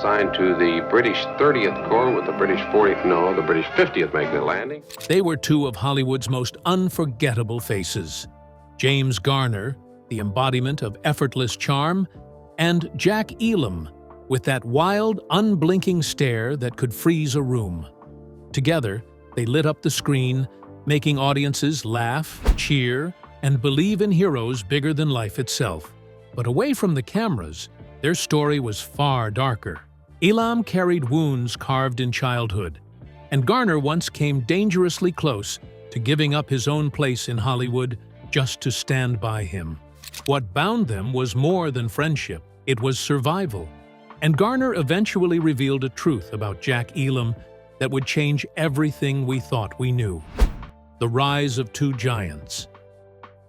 assigned to the British 30th Corps with the British 40th, no, the British 50th making a landing. They were two of Hollywood's most unforgettable faces. James Garner, the embodiment of effortless charm, and Jack Elam, with that wild, unblinking stare that could freeze a room. Together, they lit up the screen, making audiences laugh, cheer, and believe in heroes bigger than life itself. But away from the cameras, their story was far darker. Elam carried wounds carved in childhood, and Garner once came dangerously close to giving up his own place in Hollywood just to stand by him. What bound them was more than friendship, it was survival. And Garner eventually revealed a truth about Jack Elam that would change everything we thought we knew. The rise of two giants.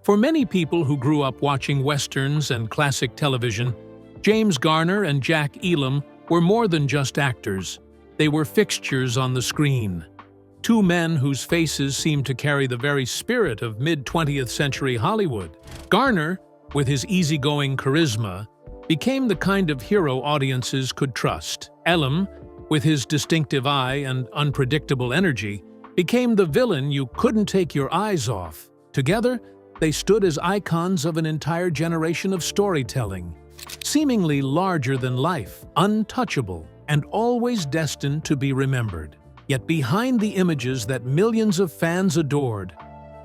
For many people who grew up watching westerns and classic television, James Garner and Jack Elam were more than just actors. They were fixtures on the screen. Two men whose faces seemed to carry the very spirit of mid-20th century Hollywood. Garner, with his easygoing charisma, became the kind of hero audiences could trust. Elam, with his distinctive eye and unpredictable energy, became the villain you couldn't take your eyes off. Together, they stood as icons of an entire generation of storytelling, seemingly larger than life, untouchable, and always destined to be remembered. Yet behind the images that millions of fans adored,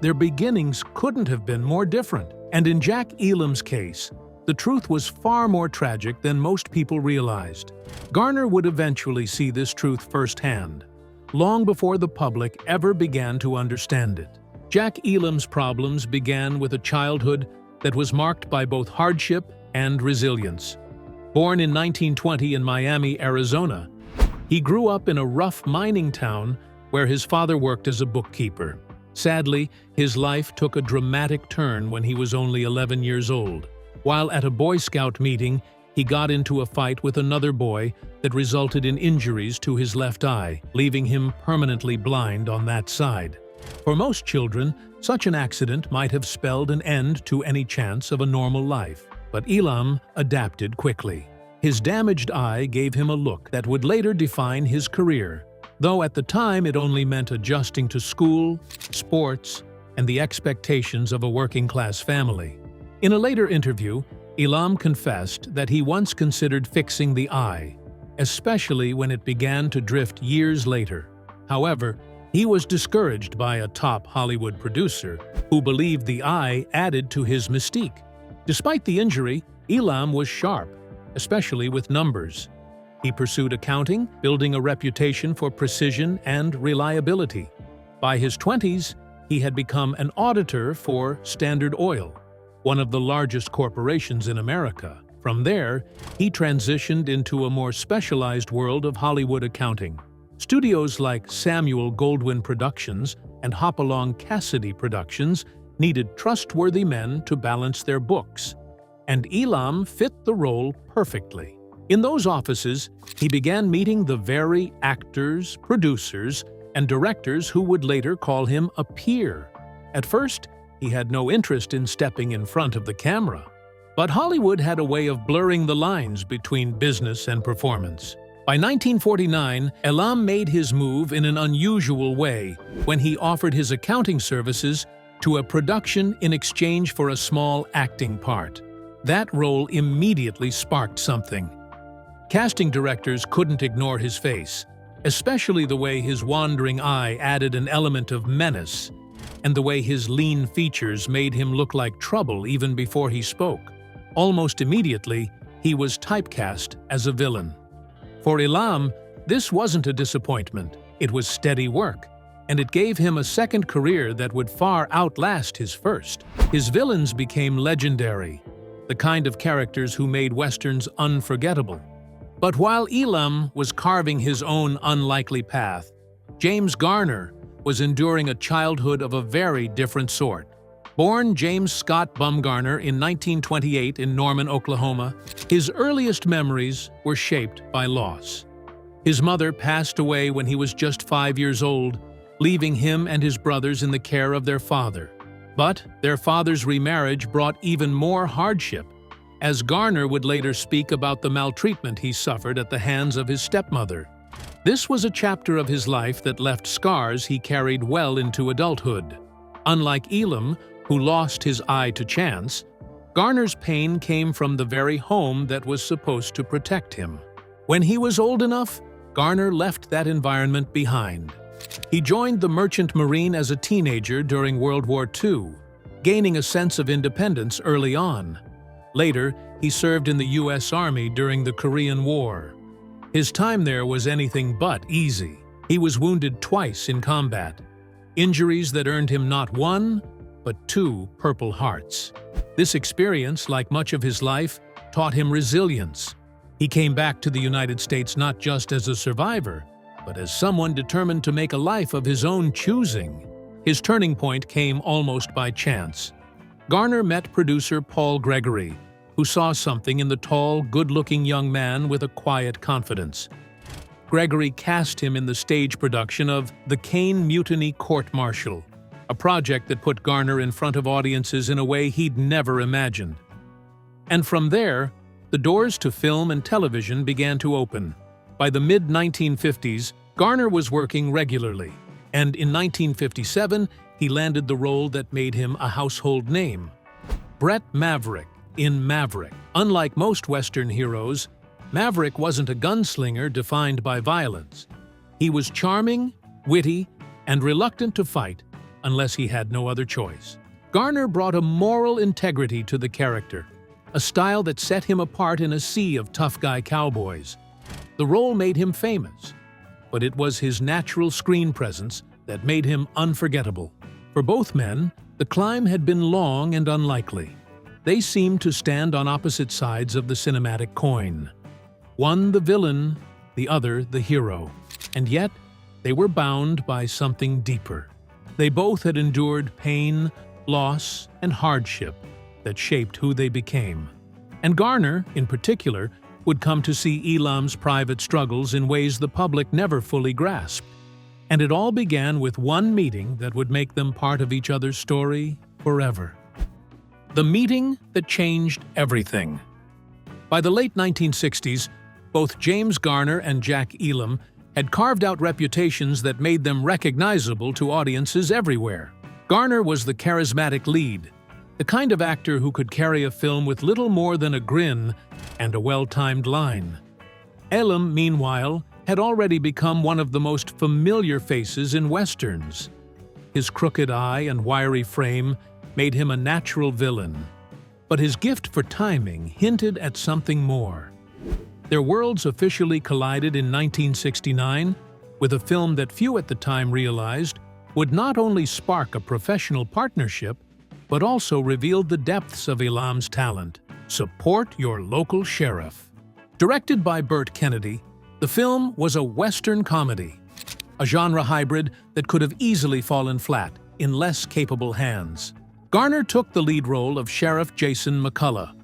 their beginnings couldn't have been more different. And in Jack Elam's case, the truth was far more tragic than most people realized. Garner would eventually see this truth firsthand, long before the public ever began to understand it. Jack Elam's problems began with a childhood that was marked by both hardship and resilience. Born in 1920 in Miami, Arizona, he grew up in a rough mining town where his father worked as a bookkeeper. Sadly, his life took a dramatic turn when he was only 11 years old. While at a Boy Scout meeting, he got into a fight with another boy that resulted in injuries to his left eye, leaving him permanently blind on that side. For most children, such an accident might have spelled an end to any chance of a normal life. But Elam adapted quickly. His damaged eye gave him a look that would later define his career, though at the time it only meant adjusting to school, sports, and the expectations of a working-class family. In a later interview, Elam confessed that he once considered fixing the eye, especially when it began to drift years later. However, he was discouraged by a top Hollywood producer who believed the eye added to his mystique. Despite the injury, Elam was sharp, especially with numbers. He pursued accounting, building a reputation for precision and reliability. By his 20s, he had become an auditor for Standard Oil, one of the largest corporations in America. From there, he transitioned into a more specialized world of Hollywood accounting. Studios like Samuel Goldwyn Productions and Hopalong Cassidy Productions needed trustworthy men to balance their books, and Elam fit the role perfectly. In those offices, he began meeting the very actors, producers, and directors who would later call him a peer. At first, he had no interest in stepping in front of the camera. But Hollywood had a way of blurring the lines between business and performance. By 1949, Elam made his move in an unusual way when he offered his accounting services to a production in exchange for a small acting part. That role immediately sparked something. Casting directors couldn't ignore his face, especially the way his wandering eye added an element of menace, and the way his lean features made him look like trouble even before he spoke. Almost immediately, he was typecast as a villain. For Elam, this wasn't a disappointment. It was steady work, and it gave him a second career that would far outlast his first. His villains became legendary, the kind of characters who made westerns unforgettable. But while Elam was carving his own unlikely path, James Garner was enduring a childhood of a very different sort. Born James Scott Bumgarner in 1928 in Norman, Oklahoma, his earliest memories were shaped by loss. His mother passed away when he was just 5 years old, leaving him and his brothers in the care of their father. But their father's remarriage brought even more hardship, as Garner would later speak about the maltreatment he suffered at the hands of his stepmother. This was a chapter of his life that left scars he carried well into adulthood. Unlike Elam, who lost his eye to chance, Garner's pain came from the very home that was supposed to protect him. When he was old enough, Garner left that environment behind. He joined the Merchant Marine as a teenager during World War II, gaining a sense of independence early on. Later, he served in the U.S. Army during the Korean War. His time there was anything but easy. He was wounded twice in combat, injuries that earned him not one, but 2 Purple Hearts. This experience, like much of his life, taught him resilience. He came back to the United States not just as a survivor, but as someone determined to make a life of his own choosing. His turning point came almost by chance. Garner met producer Paul Gregory, who saw something in the tall, good-looking young man with a quiet confidence. Gregory cast him in the stage production of The Kane Mutiny Court-Martial, a project that put Garner in front of audiences in a way he'd never imagined. And from there, the doors to film and television began to open. By the mid-1950s, Garner was working regularly, and in 1957, he landed the role that made him a household name. Brett Maverick in Maverick. Unlike most Western heroes, Maverick wasn't a gunslinger defined by violence. He was charming, witty, and reluctant to fight unless he had no other choice. Garner brought a moral integrity to the character, a style that set him apart in a sea of tough-guy cowboys. The role made him famous, but it was his natural screen presence that made him unforgettable. For both men, the climb had been long and unlikely. They seemed to stand on opposite sides of the cinematic coin. One the villain, the other the hero. And yet, they were bound by something deeper. They both had endured pain, loss, and hardship that shaped who they became. And Garner, in particular, would come to see Elam's private struggles in ways the public never fully grasped. And it all began with one meeting that would make them part of each other's story forever. The meeting that changed everything. By the late 1960s, both James Garner and Jack Elam had carved out reputations that made them recognizable to audiences everywhere. Garner was the charismatic lead, the kind of actor who could carry a film with little more than a grin and a well-timed line. Elam, meanwhile, had already become one of the most familiar faces in Westerns. His crooked eye and wiry frame made him a natural villain, but his gift for timing hinted at something more. Their worlds officially collided in 1969 with a film that few at the time realized would not only spark a professional partnership, but also revealed the depths of Elam's talent. Support Your Local Sheriff. Directed by Burt Kennedy, the film was a Western comedy, a genre hybrid that could have easily fallen flat in less capable hands. Garner took the lead role of Sheriff Jason McCullough,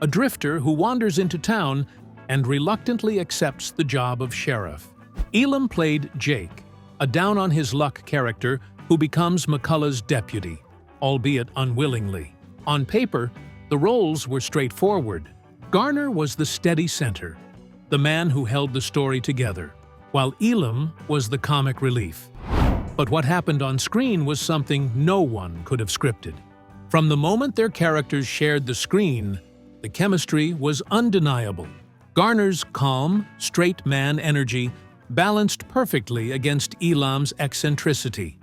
a drifter who wanders into town and reluctantly accepts the job of sheriff. Elam played Jake, a down-on-his-luck character who becomes McCullough's deputy, albeit unwillingly. On paper, the roles were straightforward. Garner was the steady center, the man who held the story together, while Elam was the comic relief. But what happened on screen was something no one could have scripted. From the moment their characters shared the screen, the chemistry was undeniable. Garner's calm, straight-man energy balanced perfectly against Elam's eccentricity.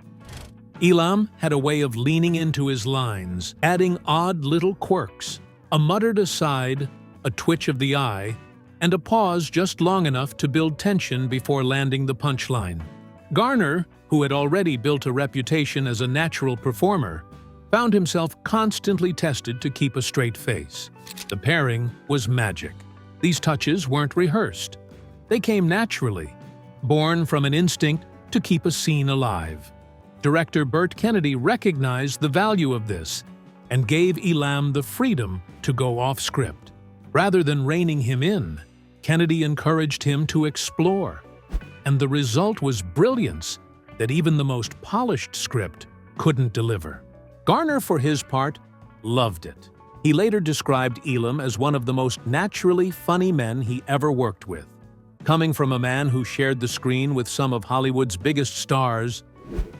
Elam had a way of leaning into his lines, adding odd little quirks, a muttered aside, a twitch of the eye, and a pause just long enough to build tension before landing the punchline. Garner, who had already built a reputation as a natural performer, found himself constantly tested to keep a straight face. The pairing was magic. These touches weren't rehearsed. They came naturally, born from an instinct to keep a scene alive. Director Burt Kennedy recognized the value of this and gave Elam the freedom to go off script. Rather than reining him in, Kennedy encouraged him to explore. And the result was brilliance that even the most polished script couldn't deliver. Garner, for his part, loved it. He later described Elam as one of the most naturally funny men he ever worked with. Coming from a man who shared the screen with some of Hollywood's biggest stars,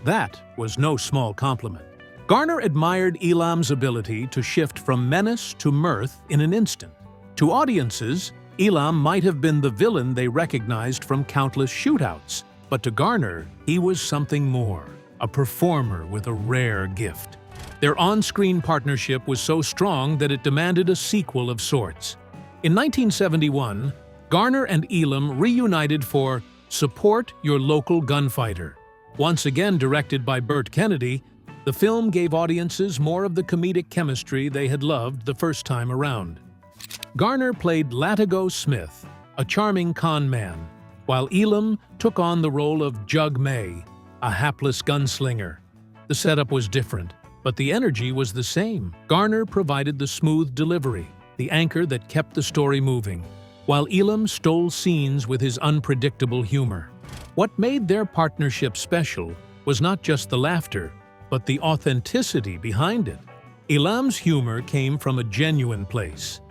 that was no small compliment. Garner admired Elam's ability to shift from menace to mirth in an instant. To audiences, Elam might have been the villain they recognized from countless shootouts, but to Garner, he was something more, a performer with a rare gift. Their on-screen partnership was so strong that it demanded a sequel of sorts. In 1971, Garner and Elam reunited for Support Your Local Gunfighter. Once again directed by Burt Kennedy, the film gave audiences more of the comedic chemistry they had loved the first time around. Garner played Latigo Smith, a charming con man, while Elam took on the role of Jug May, a hapless gunslinger. The setup was different, but the energy was the same. Garner provided the smooth delivery, the anchor that kept the story moving, while Elam stole scenes with his unpredictable humor. What made their partnership special was not just the laughter, but the authenticity behind it. Elam's humor came from a genuine place.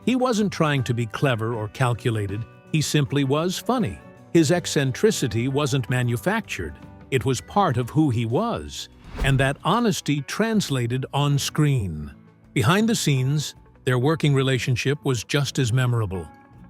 He wasn't trying to be clever or calculated, he simply was funny. His eccentricity wasn't manufactured, it was part of who he was, and that honesty translated on screen. Behind the scenes, their working relationship was just as memorable.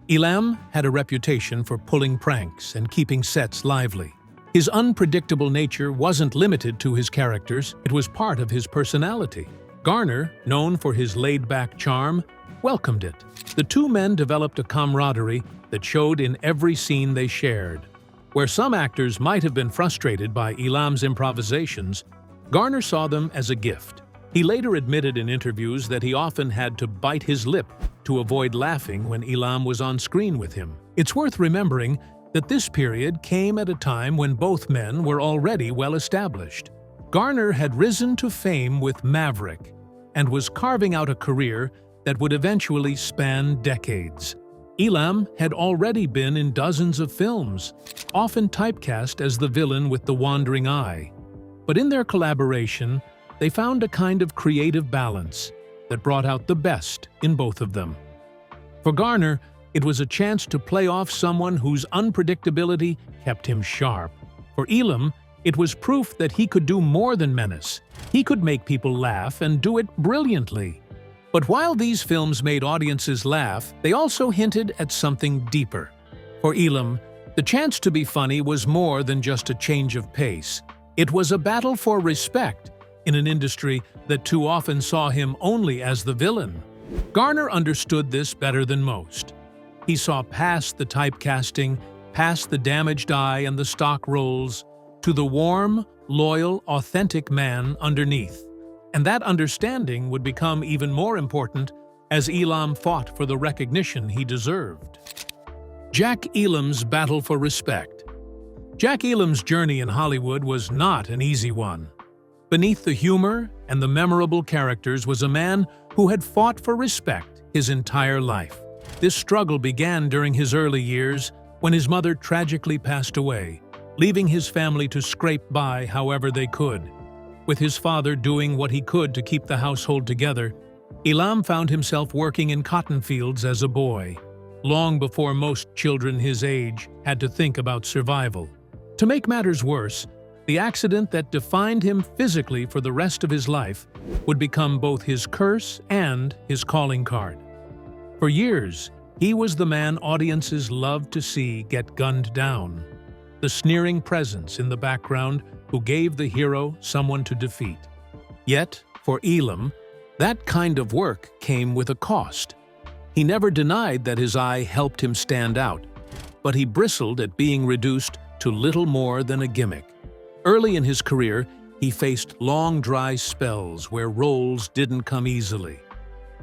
Elam had a reputation for pulling pranks and keeping sets lively. His unpredictable nature wasn't limited to his characters, it was part of his personality. Garner, known for his laid-back charm, welcomed it. The two men developed a camaraderie that showed in every scene they shared. Where some actors might have been frustrated by Elam's improvisations, Garner saw them as a gift. He later admitted in interviews that he often had to bite his lip to avoid laughing when Elam was on screen with him. It's worth remembering that this period came at a time when both men were already well established. Garner had risen to fame with Maverick and was carving out a career that would eventually span decades. Elam had already been in dozens of films, often typecast as the villain with the wandering eye. But in their collaboration, they found a kind of creative balance that brought out the best in both of them. For Garner, it was a chance to play off someone whose unpredictability kept him sharp. For Elam, it was proof that he could do more than menace. He could make people laugh and do it brilliantly. But while these films made audiences laugh, they also hinted at something deeper. For Elam, the chance to be funny was more than just a change of pace. It was a battle for respect in an industry that too often saw him only as the villain. Garner understood this better than most. He saw past the typecasting, past the damaged eye and the stock roles, to the warm, loyal, authentic man underneath. And that understanding would become even more important as Elam fought for the recognition he deserved. Jack Elam's battle for respect. Jack Elam's journey in Hollywood was not an easy one. Beneath the humor and the memorable characters was a man who had fought for respect his entire life. This struggle began during his early years when his mother tragically passed away, leaving his family to scrape by however they could. With his father doing what he could to keep the household together, Elam found himself working in cotton fields as a boy, long before most children his age had to think about survival. To make matters worse, the accident that defined him physically for the rest of his life would become both his curse and his calling card. For years, he was the man audiences loved to see get gunned down, the sneering presence in the background who gave the hero someone to defeat. Yet, for Elam, that kind of work came with a cost. He never denied that his eye helped him stand out, but he bristled at being reduced to little more than a gimmick. Early in his career, he faced long, dry spells where roles didn't come easily.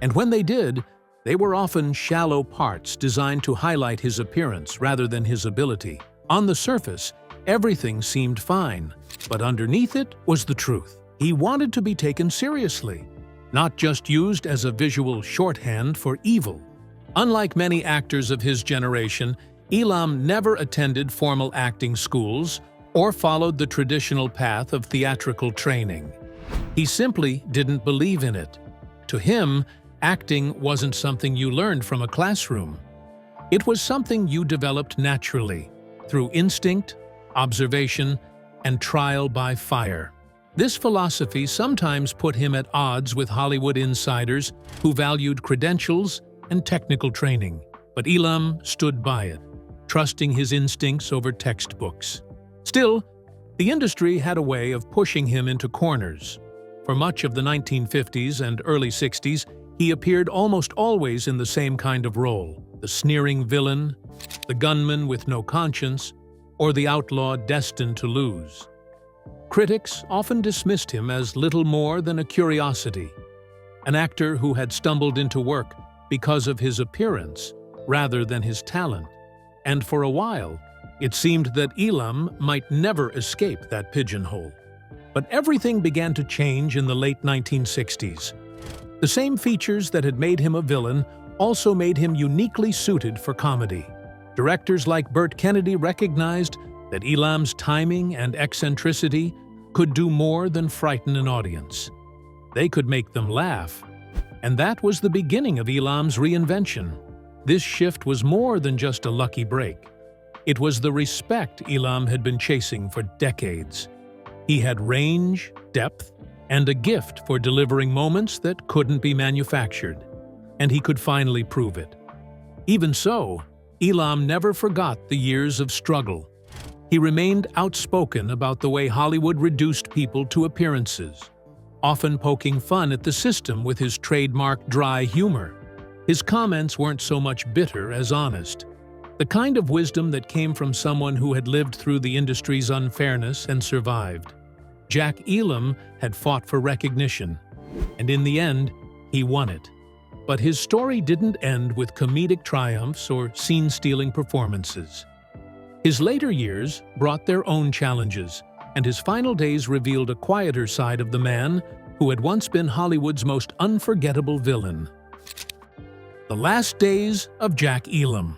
And when they did, they were often shallow parts designed to highlight his appearance rather than his ability. On the surface, everything seemed fine, but underneath it was the truth. He wanted to be taken seriously, not just used as a visual shorthand for evil. Unlike many actors of his generation, Elam never attended formal acting schools or followed the traditional path of theatrical training. He simply didn't believe in it. To him, Acting wasn't something you learned from a classroom. It was something you developed naturally, through instinct, observation, and trial by fire. This philosophy sometimes put him at odds with Hollywood insiders who valued credentials and technical training. But Elam stood by it, trusting his instincts over textbooks. Still, the industry had a way of pushing him into corners. For much of the 1950s and early 60s, he appeared almost always in the same kind of role: the sneering villain, the gunman with no conscience, or the outlaw destined to lose. Critics often dismissed him as little more than a curiosity, an actor who had stumbled into work because of his appearance rather than his talent. And for a while, it seemed that Elam might never escape that pigeonhole. But everything began to change in the late 1960s. The same features that had made him a villain also made him uniquely suited for comedy. Directors like Burt Kennedy recognized that Elam's timing and eccentricity could do more than frighten an audience. They could make them laugh. And that was the beginning of Elam's reinvention. This shift was more than just a lucky break. It was the respect Elam had been chasing for decades. He had range, depth, and a gift for delivering moments that couldn't be manufactured. And he could finally prove it. Even so, Elam never forgot the years of struggle. He remained outspoken about the way Hollywood reduced people to appearances, often poking fun at the system with his trademark dry humor. His comments weren't so much bitter as honest, the kind of wisdom that came from someone who had lived through the industry's unfairness and survived. Jack Elam had fought for recognition, and in the end, he won it. But his story didn't end with comedic triumphs or scene-stealing performances. His later years brought their own challenges, and his final days revealed a quieter side of the man who had once been Hollywood's most unforgettable villain. The last days of Jack Elam.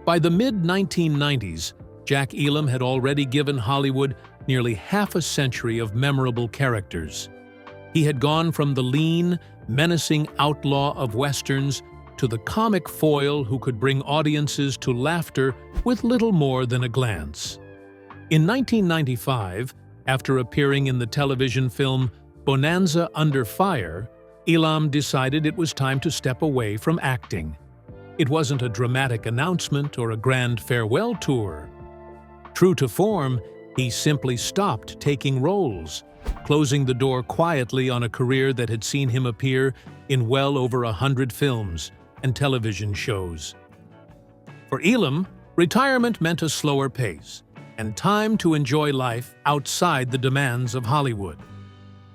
By the mid-1990s, Jack Elam had already given Hollywood nearly half a century of memorable characters. He had gone from the lean, menacing outlaw of westerns to the comic foil who could bring audiences to laughter with little more than a glance. In 1995, after appearing in the television film Bonanza Under Fire, Elam decided it was time to step away from acting. It wasn't a dramatic announcement or a grand farewell tour. True to form, he simply stopped taking roles, closing the door quietly on a career that had seen him appear in well over 100 films and television shows. For Elam, retirement meant a slower pace and time to enjoy life outside the demands of Hollywood.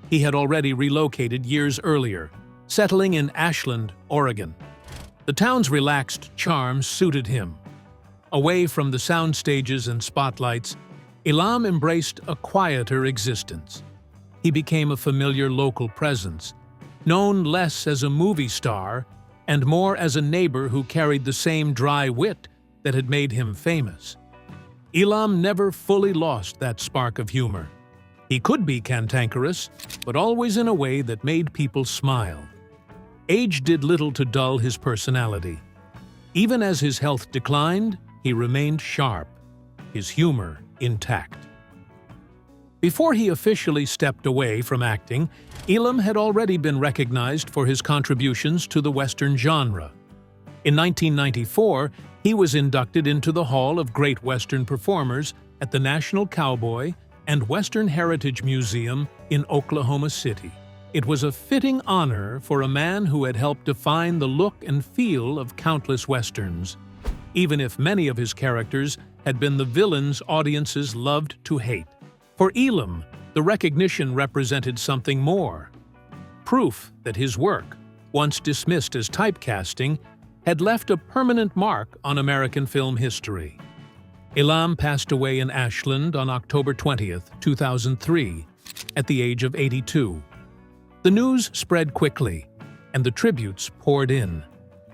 He had already relocated years earlier, settling in Ashland, Oregon. The town's relaxed charm suited him. Away from the sound stages and spotlights, Elam embraced a quieter existence. He became a familiar local presence, known less as a movie star and more as a neighbor who carried the same dry wit that had made him famous. Elam never fully lost that spark of humor. He could be cantankerous, but always in a way that made people smile. Age did little to dull his personality. Even as his health declined, he remained sharp, his humor intact. Before he officially stepped away from acting, Elam had already been recognized for his contributions to the Western genre. In 1994, he was inducted into the Hall of Great Western Performers at the National Cowboy and Western Heritage Museum in Oklahoma City. It was a fitting honor for a man who had helped define the look and feel of countless Westerns, even if many of his characters had been the villains audiences loved to hate. For Elam, the recognition represented something more. Proof that his work, once dismissed as typecasting, had left a permanent mark on American film history. Elam passed away in Ashland on October 20, 2003, at the age of 82. The news spread quickly, and the tributes poured in.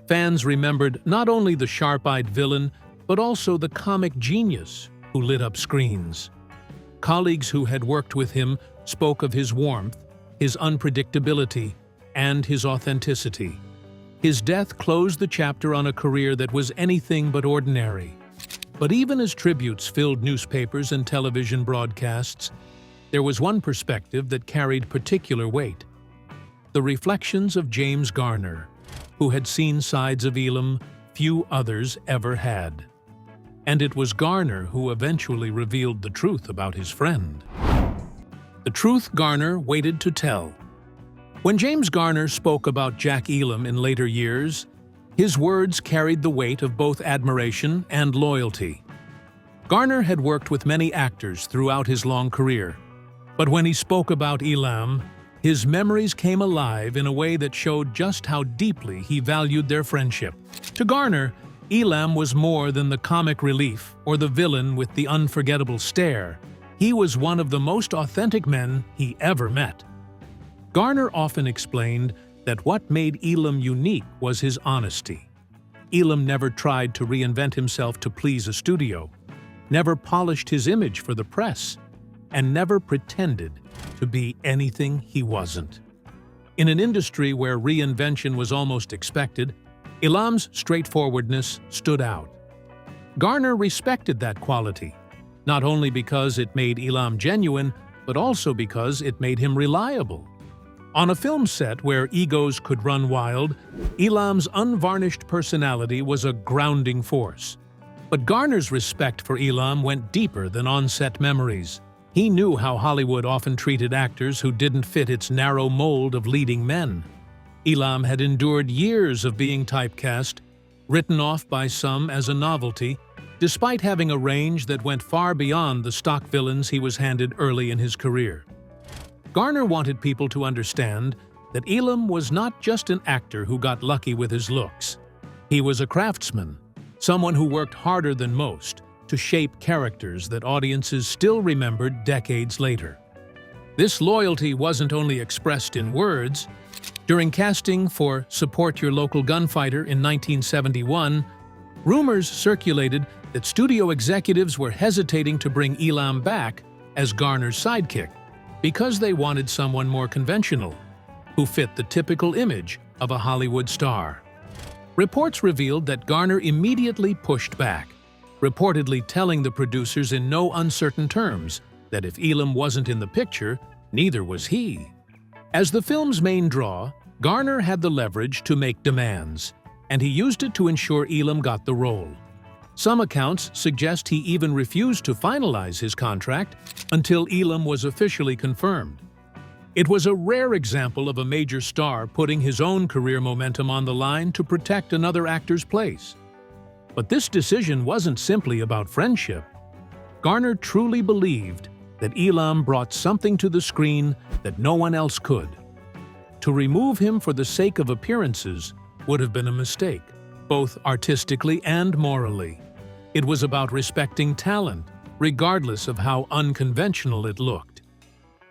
Fans remembered not only the sharp-eyed villain, but also the comic genius who lit up screens. Colleagues who had worked with him spoke of his warmth, his unpredictability, and his authenticity. His death closed the chapter on a career that was anything but ordinary. But even as tributes filled newspapers and television broadcasts, there was one perspective that carried particular weight: the reflections of James Garner, who had seen sides of Elam few others ever had. And it was Garner who eventually revealed the truth about his friend. The truth Garner waited to tell. When James Garner spoke about Jack Elam in later years, his words carried the weight of both admiration and loyalty. Garner had worked with many actors throughout his long career, but when he spoke about Elam, his memories came alive in a way that showed just how deeply he valued their friendship. To Garner, Elam was more than the comic relief or the villain with the unforgettable stare. He was one of the most authentic men he ever met. Garner often explained that what made Elam unique was his honesty. Elam never tried to reinvent himself to please a studio, never polished his image for the press, and never pretended to be anything he wasn't. In an industry where reinvention was almost expected, Elam's straightforwardness stood out. Garner respected that quality, not only because it made Elam genuine, but also because it made him reliable. On a film set where egos could run wild, Elam's unvarnished personality was a grounding force. But Garner's respect for Elam went deeper than on-set memories. He knew how Hollywood often treated actors who didn't fit its narrow mold of leading men. Elam had endured years of being typecast, written off by some as a novelty, despite having a range that went far beyond the stock villains he was handed early in his career. Garner wanted people to understand that Elam was not just an actor who got lucky with his looks. He was a craftsman, someone who worked harder than most to shape characters that audiences still remembered decades later. This loyalty wasn't only expressed in words. During casting for Support Your Local Gunfighter in 1971, rumors circulated that studio executives were hesitating to bring Elam back as Garner's sidekick because they wanted someone more conventional, who fit the typical image of a Hollywood star. Reports revealed that Garner immediately pushed back, reportedly telling the producers in no uncertain terms that if Elam wasn't in the picture, neither was he. As the film's main draw, Garner had the leverage to make demands, and he used it to ensure Elam got the role. Some accounts suggest he even refused to finalize his contract until Elam was officially confirmed. It was a rare example of a major star putting his own career momentum on the line to protect another actor's place. But this decision wasn't simply about friendship. Garner truly believed that Elam brought something to the screen that no one else could. To remove him for the sake of appearances would have been a mistake, both artistically and morally. It was about respecting talent, regardless of how unconventional it looked.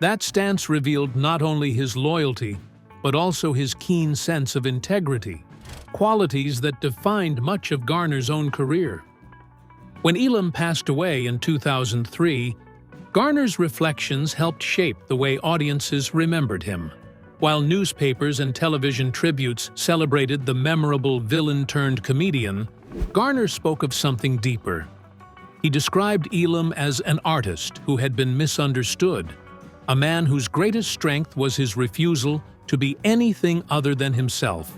That stance revealed not only his loyalty, but also his keen sense of integrity, qualities that defined much of Garner's own career. When Elam passed away in 2003, Garner's reflections helped shape the way audiences remembered him. While newspapers and television tributes celebrated the memorable villain-turned-comedian, Garner spoke of something deeper. He described Elam as an artist who had been misunderstood, a man whose greatest strength was his refusal to be anything other than himself.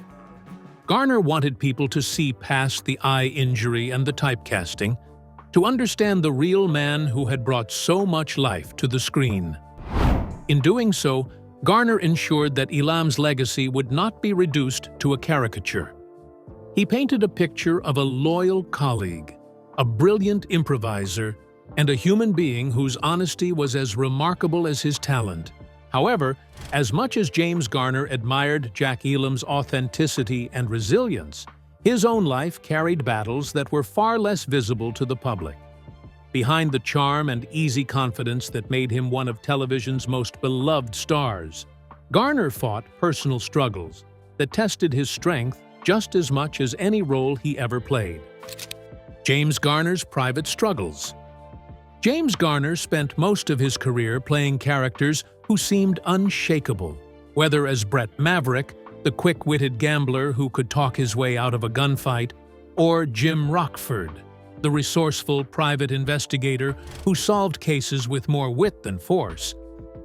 Garner wanted people to see past the eye injury and the typecasting, to understand the real man who had brought so much life to the screen. In doing so, Garner ensured that Elam's legacy would not be reduced to a caricature. He painted a picture of a loyal colleague, a brilliant improviser, and a human being whose honesty was as remarkable as his talent. However, as much as James Garner admired Jack Elam's authenticity and resilience, his own life carried battles that were far less visible to the public. Behind the charm and easy confidence that made him one of television's most beloved stars, Garner fought personal struggles that tested his strength just as much as any role he ever played. James Garner's private struggles. James Garner spent most of his career playing characters who seemed unshakable, whether as Brett Maverick, the quick-witted gambler who could talk his way out of a gunfight, or Jim Rockford, the resourceful private investigator who solved cases with more wit than force,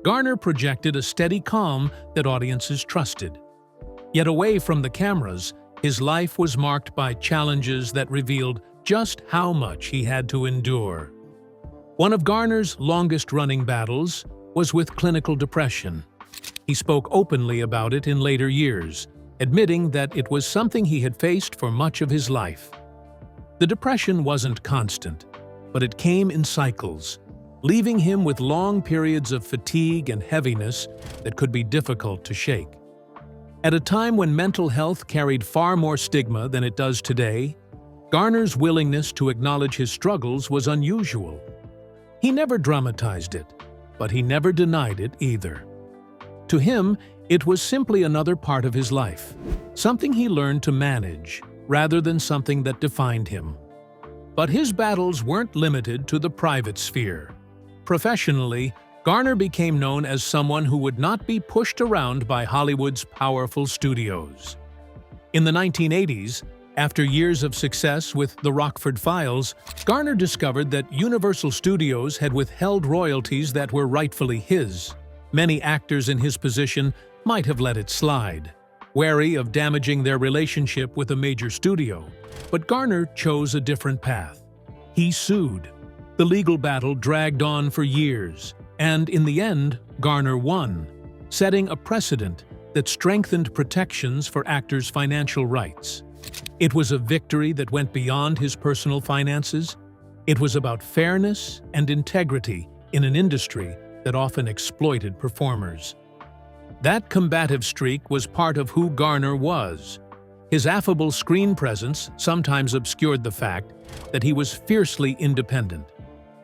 Garner projected a steady calm that audiences trusted. Yet away from the cameras, his life was marked by challenges that revealed just how much he had to endure. One of Garner's longest-running battles was with clinical depression. He spoke openly about it in later years, admitting that it was something he had faced for much of his life. The depression wasn't constant, but it came in cycles, leaving him with long periods of fatigue and heaviness that could be difficult to shake. At a time when mental health carried far more stigma than it does today, Garner's willingness to acknowledge his struggles was unusual. He never dramatized it, but he never denied it either. To him, it was simply another part of his life, something he learned to manage, rather than something that defined him. But his battles weren't limited to the private sphere. Professionally, Garner became known as someone who would not be pushed around by Hollywood's powerful studios. In the 1980s, after years of success with The Rockford Files, Garner discovered that Universal Studios had withheld royalties that were rightfully his. Many actors in his position might have let it slide, wary of damaging their relationship with a major studio, but Garner chose a different path. He sued. The legal battle dragged on for years, and in the end, Garner won, setting a precedent that strengthened protections for actors' financial rights. It was a victory that went beyond his personal finances. It was about fairness and integrity in an industry that often exploited performers. That combative streak was part of who Garner was. His affable screen presence sometimes obscured the fact that he was fiercely independent.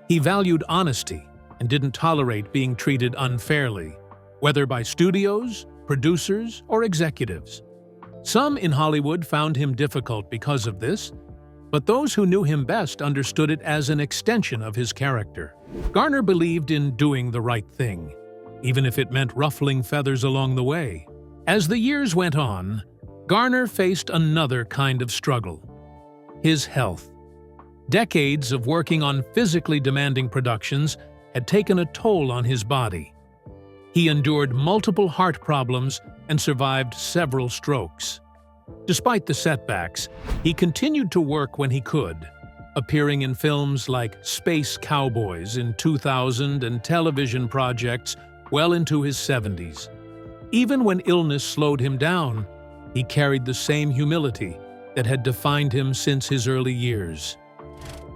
He valued honesty and didn't tolerate being treated unfairly, whether by studios, producers, or executives. Some in Hollywood found him difficult because of this, but those who knew him best understood it as an extension of his character. Garner believed in doing the right thing, even if it meant ruffling feathers along the way. As the years went on, Garner faced another kind of struggle: his health. Decades of working on physically demanding productions had taken a toll on his body. He endured multiple heart problems and survived several strokes. Despite the setbacks, he continued to work when he could, appearing in films like Space Cowboys in 2000 and television projects well into his 70s. Even when illness slowed him down, he carried the same humility that had defined him since his early years.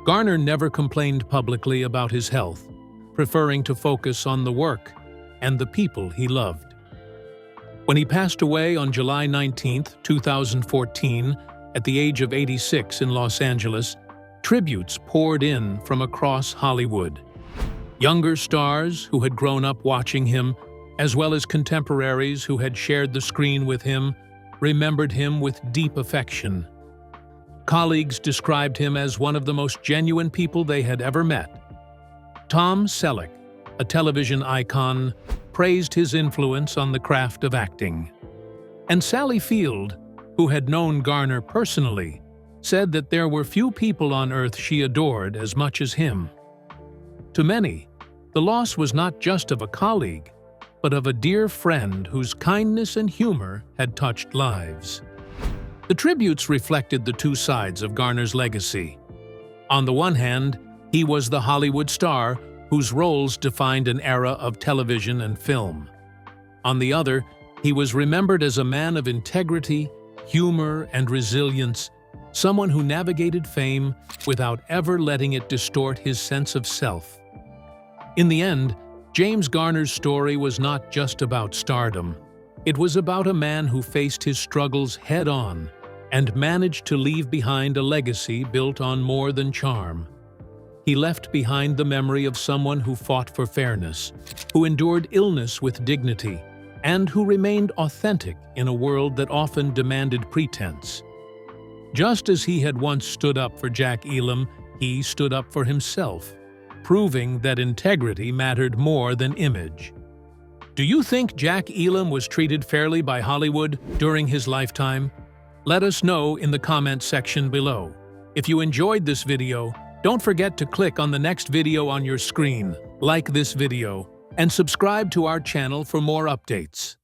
Garner never complained publicly about his health, preferring to focus on the work and the people he loved. When he passed away on July 19, 2014, at the age of 86 in Los Angeles, tributes poured in from across Hollywood. Younger stars who had grown up watching him, as well as contemporaries who had shared the screen with him, remembered him with deep affection. Colleagues described him as one of the most genuine people they had ever met. Tom Selleck, a television icon, praised his influence on the craft of acting. And Sally Field, who had known Garner personally, said that there were few people on earth she adored as much as him. To many, the loss was not just of a colleague, but of a dear friend whose kindness and humor had touched lives. The tributes reflected the two sides of Garner's legacy. On the one hand, he was the Hollywood star whose roles defined an era of television and film. On the other, he was remembered as a man of integrity, humor, and resilience, someone who navigated fame without ever letting it distort his sense of self. In the end, James Garner's story was not just about stardom. It was about a man who faced his struggles head-on and managed to leave behind a legacy built on more than charm. He left behind the memory of someone who fought for fairness, who endured illness with dignity, and who remained authentic in a world that often demanded pretense. Just as he had once stood up for Jack Elam, he stood up for himself, proving that integrity mattered more than image. Do you think Jack Elam was treated fairly by Hollywood during his lifetime? Let us know in the comments section below. If you enjoyed this video, don't forget to click on the next video on your screen, like this video, and subscribe to our channel for more updates.